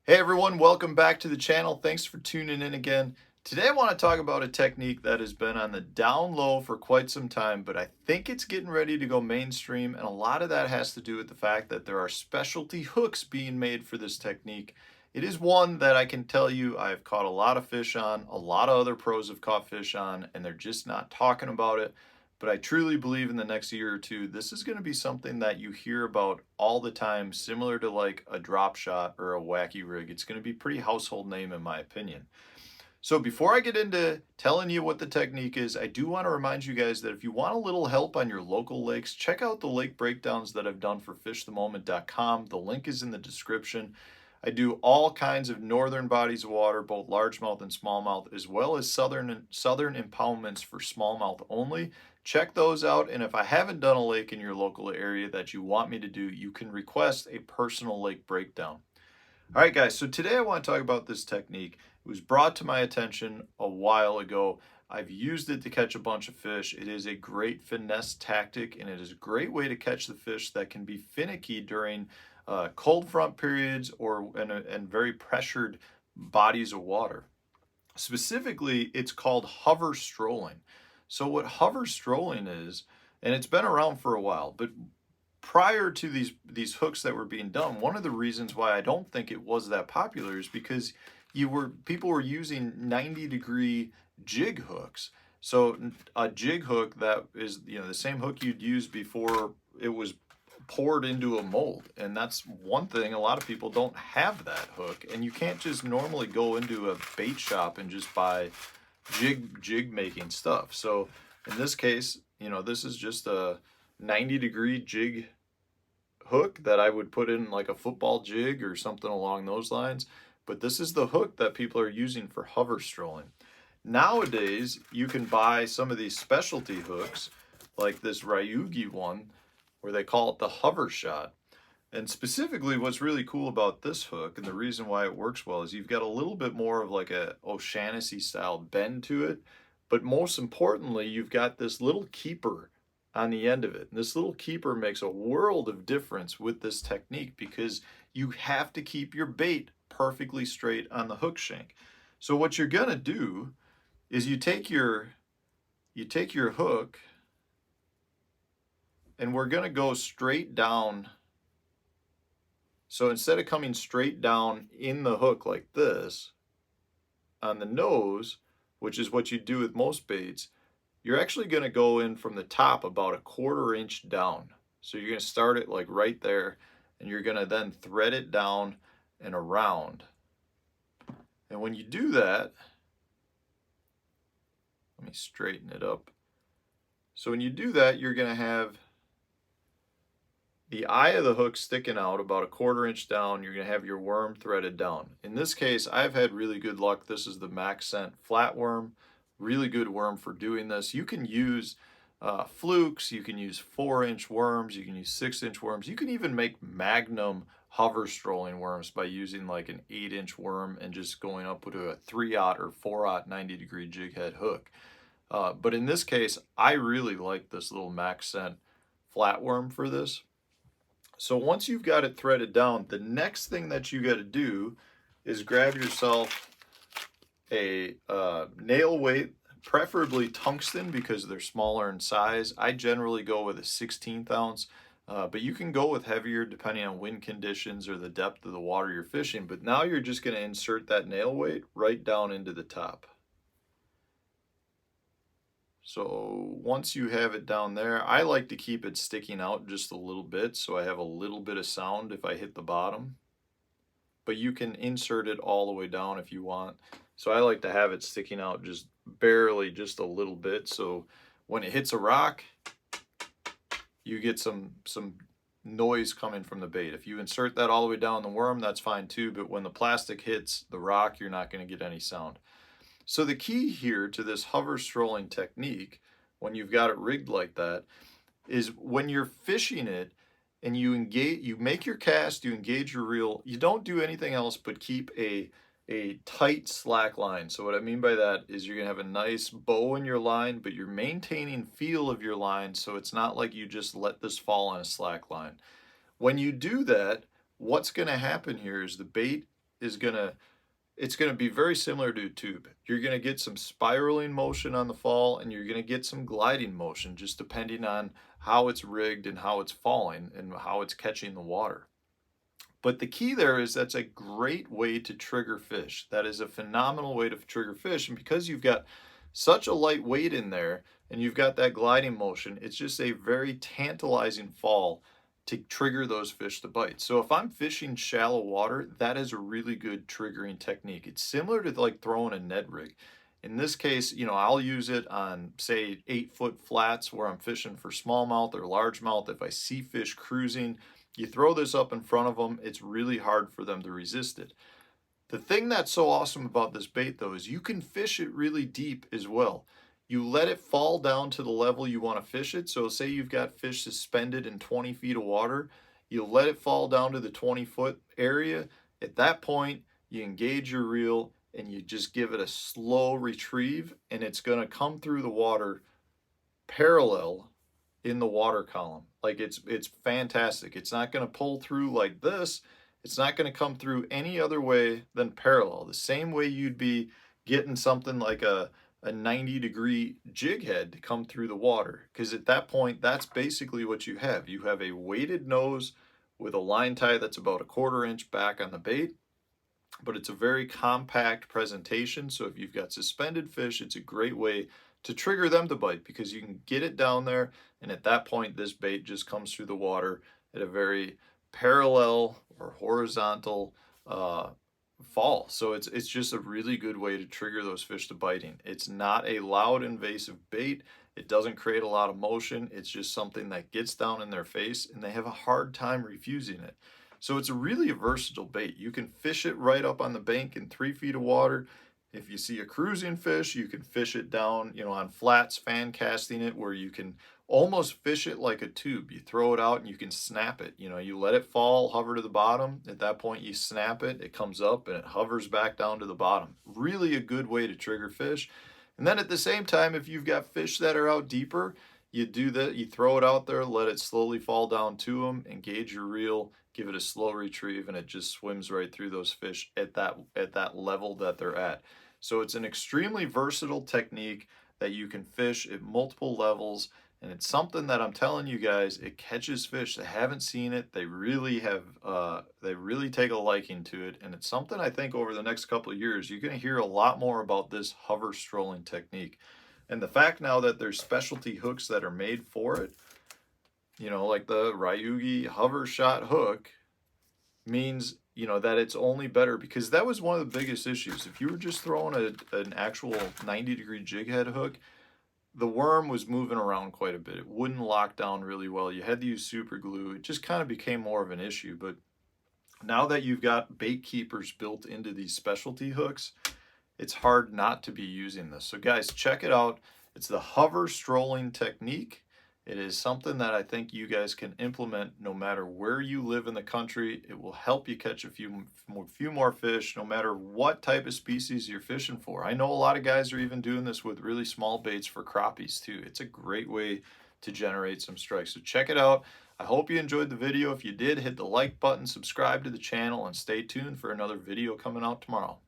Hey everyone, welcome back to the channel. Thanks for tuning in again. Today I want to talk about a technique that has been on the down low for quite some time, but I think it's getting ready to go mainstream, and a lot of that has to do with the fact that there are specialty hooks being made for this technique. It is one that I can tell you I've caught a lot of fish on, a lot of other pros have caught fish on, and they're just not talking about it. But I truly believe in the next year or two, this is going to be something that you hear about all the time, similar to like a drop shot or a wacky rig. It's going to be pretty household name in my opinion. So before I get into telling you what the technique is, I do want to remind you guys that if you want a little help on your local lakes, check out the lake breakdowns that I've done for fishthemoment.com. The link is in the description. I do all kinds of northern bodies of water, both largemouth and smallmouth, as well as southern impoundments for smallmouth only. Check those out, and if I haven't done a lake in your local area that you want me to do, you can request a personal lake breakdown. All right, guys, so today I want to talk about this technique. It was brought to my attention a while ago. I've used it to catch a bunch of fish. It is a great finesse tactic, and it is a great way to catch the fish that can be finicky during cold front periods or and very pressured bodies of water. Specifically, it's called hover strolling. So what hover strolling is, and it's been around for a while, but prior to these hooks that were being done, one of the reasons why I don't think it was that popular is because people were using 90-degree jig hooks. So a jig hook that is, the same hook you'd use before it was poured into a mold. And that's one thing, a lot of people don't have that hook, and you can't just normally go into a bait shop and just buy jig making stuff. So in this case, this is just a 90-degree jig hook that I would put in like a football jig or something along those lines. But this is the hook that people are using for hover strolling. Nowadays, you can buy some of these specialty hooks, like this Ryugi one, where they call it the hover shot. And specifically, what's really cool about this hook, and the reason why it works well, is you've got a little bit more of like a O'Shaughnessy style bend to it. But most importantly, you've got this little keeper on the end of it. And this little keeper makes a world of difference with this technique because you have to keep your bait perfectly straight on the hook shank. So what you're gonna do is you take your hook, and we're gonna go straight down. So instead of coming straight down in the hook like this, on the nose, which is what you do with most baits, you're actually going to go in from the top about a 1/4 inch down. So you're going to start it like right there, and you're going to then thread it down and around. And when you do that, let me straighten it up. So when you do that, you're going to have the eye of the hook sticking out about a 1/4 inch down. You're going to have your worm threaded down. In this case, I've had really good luck. This is the Max Scent flatworm. Really good worm for doing this. You can use flukes, you can use 4-inch worms, you can use 6-inch worms. You can even make Magnum hover strolling worms by using like an 8-inch worm and just going up with a 3/0 or 4/0 90-degree jig head hook. But in this case, I really like this little Max Scent flatworm for this. So once you've got it threaded down, the next thing that you got to do is grab yourself a nail weight, preferably tungsten because they're smaller in size. I generally go with a 1/16 ounce, but you can go with heavier depending on wind conditions or the depth of the water you're fishing. But now you're just going to insert that nail weight right down into the top. So once you have it down there, I like to keep it sticking out just a little bit so I have a little bit of sound if I hit the bottom. But you can insert it all the way down if you want. So I like to have it sticking out just barely, just a little bit. So when it hits a rock, you get some noise coming from the bait. If you insert that all the way down the worm, that's fine too. But when the plastic hits the rock, you're not going to get any sound. So the key here to this hover strolling technique, when you've got it rigged like that, is when you're fishing it and you make your cast, you engage your reel, you don't do anything else but keep a tight slack line. So what I mean by that is you're gonna have a nice bow in your line, but you're maintaining feel of your line, so it's not like you just let this fall on a slack line. When you do that, what's gonna happen here is the bait is it's gonna be very similar to a tube. You're gonna get some spiraling motion on the fall, and you're gonna get some gliding motion, just depending on how it's rigged and how it's falling and how it's catching the water. But the key there is that's a great way to trigger fish. That is a phenomenal way to trigger fish. And because you've got such a light weight in there and you've got that gliding motion, it's just a very tantalizing fall to trigger those fish to bite. So if I'm fishing shallow water, that is a really good triggering technique. It's similar to like throwing a Ned rig. In this case, I'll use it on, say, 8-foot flats where I'm fishing for smallmouth or largemouth. If I see fish cruising, you throw this up in front of them, it's really hard for them to resist it. The thing that's so awesome about this bait, though, is you can fish it really deep as well. You let it fall down to the level you want to fish it. So say you've got fish suspended in 20 feet of water, you let it fall down to the 20-foot area. At that point, you engage your reel and you just give it a slow retrieve, and it's going to come through the water parallel in the water column. Like it's fantastic. It's not going to pull through like this. It's not going to come through any other way than parallel. The same way you'd be getting something like a 90-degree jig head to come through the water. Because at that point, that's basically what you have. You have a weighted nose with a line tie that's about a 1/4 inch back on the bait, but it's a very compact presentation. So if you've got suspended fish, it's a great way to trigger them to bite because you can get it down there, and at that point this bait just comes through the water at a very parallel or horizontal fall. So it's just a really good way to trigger those fish to biting. It's not a loud invasive bait. It doesn't create a lot of motion. It's just something that gets down in their face and they have a hard time refusing it. So it's really a versatile bait. You can fish it right up on the bank in 3 feet of water. If you see a cruising fish, you can fish it down, on flats, fan casting it, where you can almost fish it like a tube. You throw it out and you can snap it. You let it fall, hover to the bottom. At that point, you snap it, it comes up and it hovers back down to the bottom. Really a good way to trigger fish. And then at the same time, if you've got fish that are out deeper, you do that, you throw it out there, let it slowly fall down to them, engage your reel, give it a slow retrieve, and it just swims right through those fish at that level that they're at. So it's an extremely versatile technique that you can fish at multiple levels, and it's something that I'm telling you guys, it catches fish that haven't seen it. They really take a liking to it, and it's something I think over the next couple of years you're going to hear a lot more about this hover strolling technique. And the fact now that there's specialty hooks that are made for it, like the Ryugi hover shot hook, means that it's only better, because that was one of the biggest issues. If you were just throwing an actual 90-degree jig head hook, the worm was moving around quite a bit. It wouldn't lock down really well. You had to use super glue. It just kind of became more of an issue. But now that you've got bait keepers built into these specialty hooks, it's hard not to be using this. So guys, check it out. It's the hover strolling technique. It is something that I think you guys can implement no matter where you live in the country. It will help you catch a few more fish, no matter what type of species you're fishing for. I know a lot of guys are even doing this with really small baits for crappies too. It's a great way to generate some strikes. So check it out. I hope you enjoyed the video. If you did, hit the like button, subscribe to the channel, and stay tuned for another video coming out tomorrow.